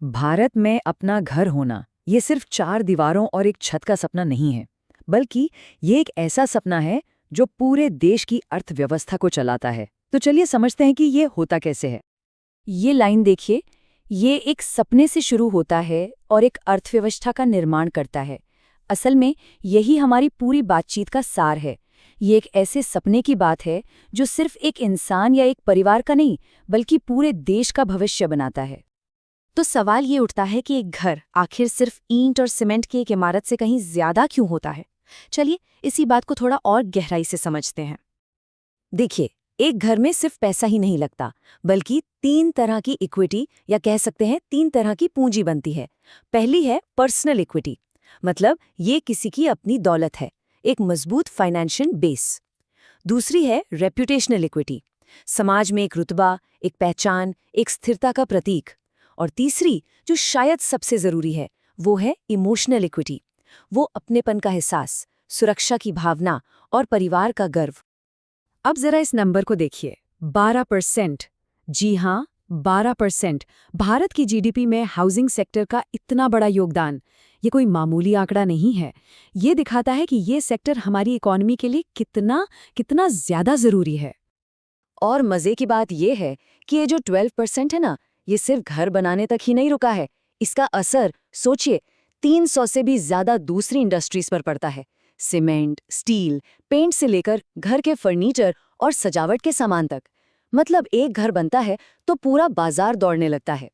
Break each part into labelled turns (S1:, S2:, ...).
S1: भारत में अपना घर होना ये सिर्फ चार दीवारों और एक छत का सपना नहीं है, बल्कि ये एक ऐसा सपना है जो पूरे देश की अर्थव्यवस्था को चलाता है। तो चलिए समझते हैं कि ये होता कैसे है।
S2: ये लाइन देखिए, ये एक सपने से शुरू होता है और एक अर्थव्यवस्था का निर्माण करता है। असल में यही हमारी पूरी बातचीत का सार है। ये एक ऐसे सपने की बात है जो सिर्फ एक इंसान या एक परिवार का नहीं, बल्कि पूरे देश का भविष्य बनाता है। तो सवाल ये उठता है कि एक घर आखिर सिर्फ ईंट और सीमेंट की एक इमारत से कहीं ज्यादा क्यों होता है? चलिए इसी बात को थोड़ा और गहराई से समझते हैं। देखिए, एक घर में सिर्फ पैसा ही नहीं लगता, बल्कि तीन तरह की इक्विटी या कह सकते हैं तीन तरह की पूंजी बनती है। पहली है पर्सनल इक्विटी, मतलब ये किसी की अपनी दौलत है, एक मजबूत फाइनेंशियल बेस। दूसरी है रेप्यूटेशनल इक्विटी, समाज में एक रुतबा, एक पहचान, एक स्थिरता का प्रतीक। और तीसरी, जो शायद सबसे जरूरी है, वो है इमोशनल इक्विटी, वो अपनेपन का एहसास, सुरक्षा की भावना और परिवार का गर्व। अब जरा इस नंबर को देखिए, 12%। जी हाँ, 12%। भारत की जीडीपी में हाउसिंग सेक्टर का इतना बड़ा योगदान, ये कोई मामूली आंकड़ा नहीं है। ये दिखाता है कि ये सेक्टर हमारी इकोनॉमी के लिए कितना कितना ज्यादा जरूरी है। और मजे की बात ये है कि ये जो 12% है ना, ये सिर्फ घर बनाने तक ही नहीं रुका है। इसका असर सोचिए 300 से भी ज्यादा दूसरी इंडस्ट्रीज पर पड़ता है। सीमेंट, स्टील, पेंट से लेकर घर के फर्नीचर और सजावट के सामान तक। मतलब एक घर बनता है तो पूरा बाजार दौड़ने लगता है।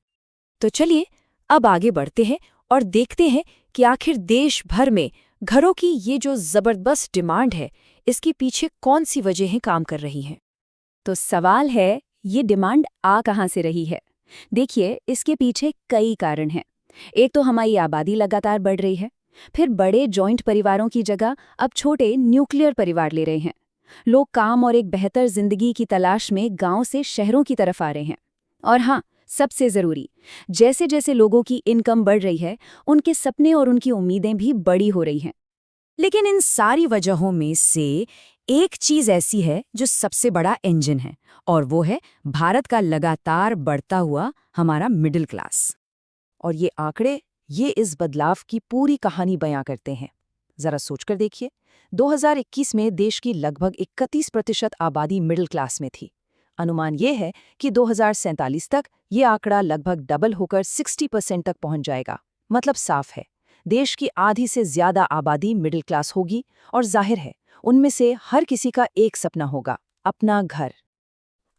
S2: तो चलिए अब आगे बढ़ते हैं और देखते हैं कि आखिर देश भर में घरों की ये जो जबरदस्त डिमांड है, इसके पीछे कौन सी वजहें काम कर रही हैं। तो सवाल है, ये डिमांड आ कहाँ से रही है? देखिए, इसके पीछे कई कारण हैं। एक तो हमारी आबादी लगातार बढ़ रही है, फिर बड़े जॉइंट परिवारों की जगह अब छोटे न्यूक्लियर परिवार ले रहे हैं। लोग काम और एक बेहतर जिंदगी की तलाश में गांव से शहरों की तरफ आ रहे हैं। और हाँ, सबसे जरूरी, जैसे जैसे लोगों की इनकम बढ़ रही है, उनके सपने और उनकी उम्मीदें भी बड़ी हो रही हैं। लेकिन इन सारी वजहों में से एक चीज ऐसी है जो सबसे बड़ा इंजन है, और वो है भारत का लगातार बढ़ता हुआ हमारा मिडिल क्लास। और ये आंकड़े ये इस बदलाव की पूरी कहानी बयां करते हैं। जरा सोचकर देखिए, 2021 में देश की लगभग 31% आबादी मिडिल क्लास में थी। अनुमान ये है कि 2047 तक ये आंकड़ा लगभग डबल होकर 60% तक पहुंच जाएगा। मतलब साफ है, देश की आधी से ज्यादा आबादी मिडिल क्लास होगी, और जाहिर है उनमें से हर किसी का एक सपना होगा, अपना घर।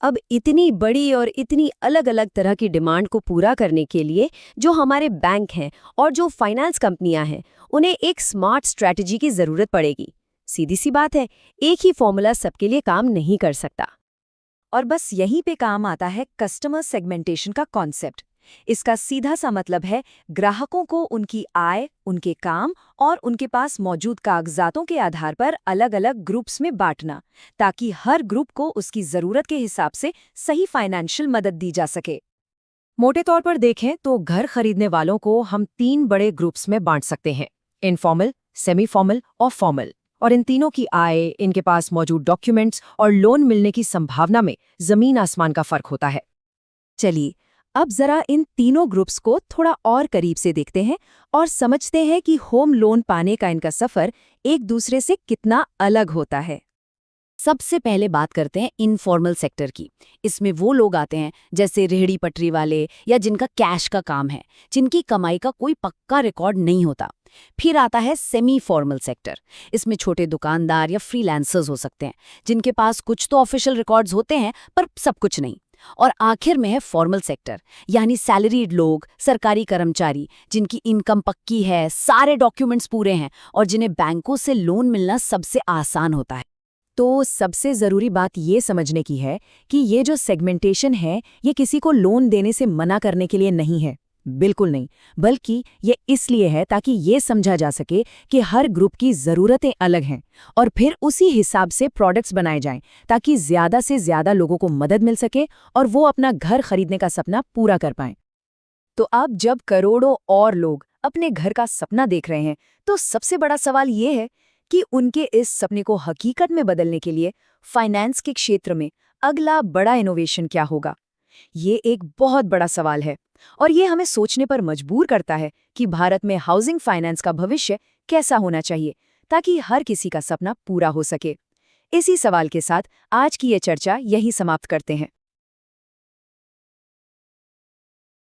S2: अब इतनी बड़ी और इतनी अलग अलग तरह की डिमांड को पूरा करने के लिए जो हमारे बैंक हैं और जो फाइनेंस कंपनियां हैं, उन्हें एक स्मार्ट स्ट्रैटेजी की जरूरत पड़ेगी। सीधी सी बात है, एक ही फॉर्मूला सबके लिए काम नहीं कर सकता। और बस यहीं पे काम आता है कस्टमर सेगमेंटेशन का कॉन्सेप्ट। इसका सीधा सा मतलब है ग्राहकों को उनकी आय, उनके काम और उनके पास मौजूद कागजातों के आधार पर अलग अलग ग्रुप्स में बांटना, ताकि हर ग्रुप को उसकी जरूरत के हिसाब से सही फाइनेंशियल मदद दी जा सके। मोटे तौर पर देखें तो घर खरीदने वालों को हम तीन बड़े ग्रुप्स में बांट सकते हैं: इनफॉर्मल, सेमी फॉर्मल और फॉर्मल। और इन तीनों की आय, इनके पास मौजूद डॉक्यूमेंट्स और लोन मिलने की संभावना में जमीन आसमान का फर्क होता है। चलिए अब जरा इन तीनों ग्रुप्स को थोड़ा और करीब से देखते हैं और समझते हैं कि होम लोन पाने का इनका सफर एक दूसरे से कितना अलग होता है। सबसे पहले बात करते हैं इनफॉर्मल सेक्टर की। इसमें वो लोग आते हैं जैसे रेहड़ी पटरी वाले या जिनका कैश का काम है, जिनकी कमाई का कोई पक्का रिकॉर्ड नहीं होता। फिर आता है सेमी फॉर्मल सेक्टर। इसमें छोटे दुकानदार या फ्रीलांसर्स हो सकते हैं, जिनके पास कुछ तो ऑफिशियल रिकॉर्ड्स होते हैं पर सब कुछ नहीं। और आखिर में है फॉर्मल सेक्टर, यानी सैलरीड लोग, सरकारी कर्मचारी, जिनकी इनकम पक्की है, सारे डॉक्यूमेंट्स पूरे हैं और जिन्हें बैंकों से लोन मिलना सबसे आसान होता है। तो सबसे जरूरी बात ये समझने की है कि ये जो सेगमेंटेशन है, ये किसी को लोन देने से मना करने के लिए नहीं है, बिल्कुल नहीं, बल्कि ये इसलिए है ताकि ये समझा जा सके कि हर ग्रुप की ज़रूरतें अलग हैं और फिर उसी हिसाब से प्रोडक्ट्स बनाए जाएं, ताकि ज़्यादा से ज़्यादा लोगों को मदद मिल सके और वो अपना घर खरीदने का सपना पूरा कर पाएं। तो अब जब करोड़ों और लोग अपने घर का सपना देख रहे हैं, तो सबसे बड़ा सवाल ये है कि उनके इस सपने को हकीकत में बदलने के लिए फाइनेंस के क्षेत्र में अगला बड़ा इनोवेशन क्या होगा।
S1: ये एक बहुत बड़ा सवाल है और ये हमें सोचने पर मजबूर करता है कि भारत में हाउसिंग फाइनेंस का भविष्य कैसा होना चाहिए ताकि हर किसी का सपना पूरा हो सके। इसी सवाल के साथ आज की ये चर्चा यहीं समाप्त करते हैं।